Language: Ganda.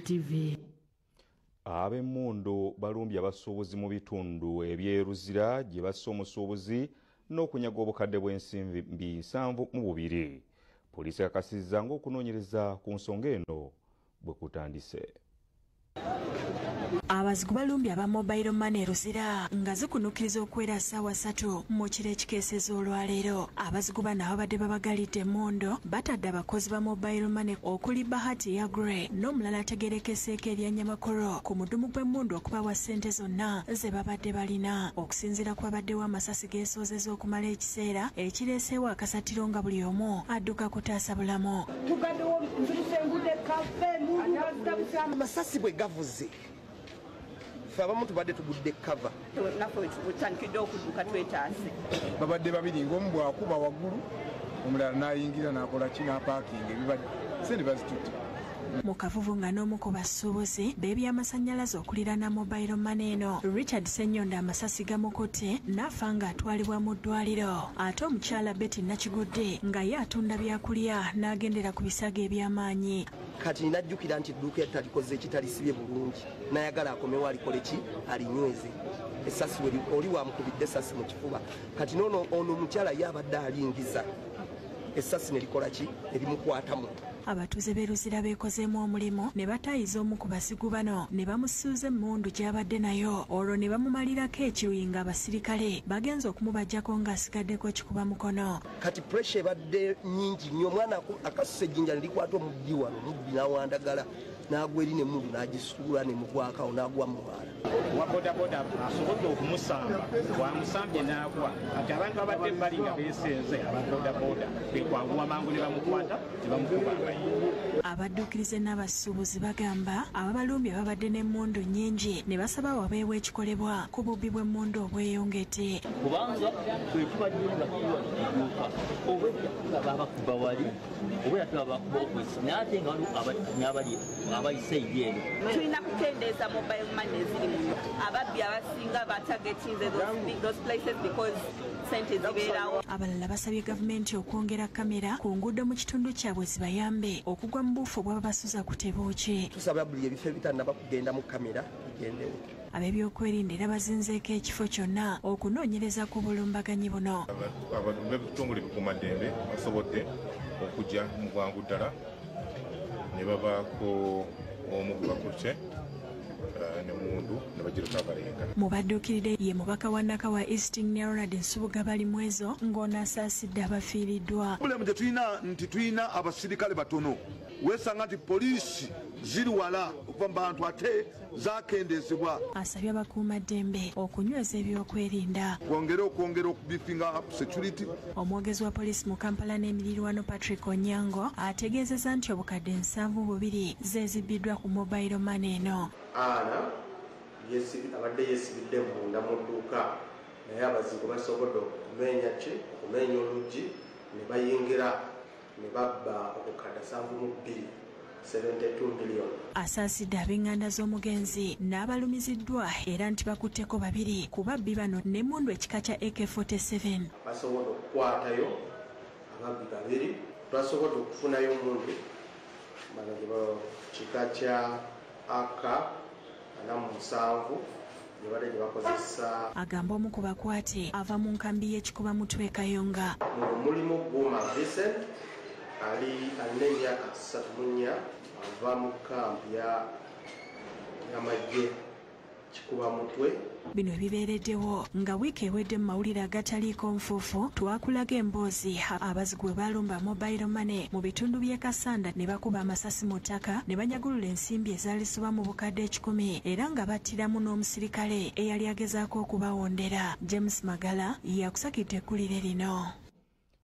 TV. Ab'emmundu balumbye abasuubuzi mu bitundu ebyeruzira gye basse omusuubuzi n'okunyaga obukadde bw'ensimbi 72. Poliisi yakasizza ng'okunoonyereza ku nsonga eno bwe kutandise. Abazigu balumbye aba mobile money ruzira nga zikunukiriza okuwera ssaawa 3 mu kiro ekikeeseza olwaleero. Abazigu bano ababadde babagalidde emmondo batadde abakozi ba mobile money okuli Bahati ya Gray n'omulala ategerekeseeko ebyannyamakolo ku mudumu gw'emmundu okubawa ssente zonna ze babadde balina. Okusinziira ku babaddewo amasasi geesoozezza okumala ekiseera ekireeseewo akasatiro nga buli omu adduka kutaasa bulamu. Amasasi bwe gavuze abamu tubadde tugudde cover tutandikidde okudduka twetaase. Babadde babiri ng'omu bwakuba waggulu omulala n'ayingira n'akola ki n'apaakinga ebibadde sente bazitutte. Mu kavuvu nga n'omu ku basuubuzi b'ebyamasannyalaze okuliraana mobile money eno Richard Ssenyonda amasasi gamukutte n'afa ng'atwalibwa mu ddwaliro. Ate omukyala Betty Nakigudde nga ye atunda byakulya n'agendera ku bisago eby'amaanyi. Kati najjukira nti edduuka talikoze ekitalisibye bulungi n'ayagala akomewo alikole ki alinyweze. Essasi oli wamukubidde essasi mu kifuba. Kati ono omukyala ye abadde alingiza essasi ne likola ki erimukwatamu. Abatuuze b'eruzira beekozeemu omulimu ne bataayiza omu ku basigu bano ne bamusuuza emmundu gy'abadde nayo olwo ne bamumalirako ekiruyi ng'abasirikale bagenze okumubajjako ng'asigaddeko kikuba mukono. Kati pressure ebadde nnyingi nnyo omwana akasusa ejjinja ne likwata omubbi wano omubbi n'awandagala n'agwa eri n'emmundu n'agisuula ne mugwakawo n'agwa mu mwala. Wa bodaboda asobodde okumusamba wamusambye n'agwa kati abantu abadde bali nga beesenze ababodaboda bekwanguwa mangu ne bamukwata ne bamukuba. Abadduukirize n'abasuubuzi bagamba ababalumbye babadde n'emmundu nnyingi ne basaba wabeewo ekikolebwa ku bubbi bw'emmundu obweyongedde. Kubanga bwe tubadde nga tuwa edduuka oba babakuba wali oba yatula bakuba okwesa naye ate nga waliwo abayise eno. Tulina kukendeeza mobile money eziri muno. Ababbi abasinga batagetinze those places because sente zibeerawo. Abalala basabye gavumenti okwongera kamera ku nguudo mu kitundu kyabwe zibayambe okugwa mu buufu bw'ababasuza ku tebuuki. Tusaba buli ebifo ebitannaba kugenda mu kamera bigendewo. Ab'ebyokwerinda era bazinzeeko ekifo kyonna okunoonyereza ku bulumbaganyi buno. Abantu b'ebitongole bikuumaddembe basobodde okujja mu bwangu ddala ne babaako omu gwe bakutte n'emmundu ne bagireka abalenga. Mu badduukirire ye mubaka wa Naka wa Easting ne Ronald Nsubuga bali mu ezo ng'ono asaasidde abafiiriddwa. Bulemu gye tulina abasirikale batono weesanga nti poliisi ziri wala okuva mu bantu ate zakendeezebwa. Asabye abakuumaddembe okunyweza ebyokwerinda. Kwongera okubifinga security. Omwogezi wa poliisi mu Kampala n'emirirwano Patrick Onyango ategeezezza nti obukadde 72 zeezibbiddwa ku mobile money eno. Ana abadde yeesibidde munda mu dduuka naye abazigu basobodde okumenya oluggi ne bayingira ne babba obukadde 72 million. Asaasidde ab'eŋŋanda z'omugenzi n'abalumiziddwa era nti bakutteko 2 ku babbi bano n'emmundu ekika kya AK-47. Basobodde okukwatayo ababbi 2. Twasobodde okufunayo emmundu bano kika kya AK-47 gye bakozesa. Agamba omu ku bakwate ava mu nkambi y'ekikuba mutwe Kayonga. Mulimu Buma Vincent alina emyaka 34 ava mu kampi y'amagye kikuba mutwe. Bino ebibeereddewo nga wiiki ewedde mu mawulire agataliiko nfuufu twakulaga emboozi abazigu bwe balumba mobile money mu bitundu by'e Kasanda ne bakuba amasasi mu ttaka ne banyagulula ensimbi ezaalisibwa mu bukadde 10 era nga battiramu n'omusirikale eyali agezaako okubawondera. James Magala yakusakidde ekkulire lino.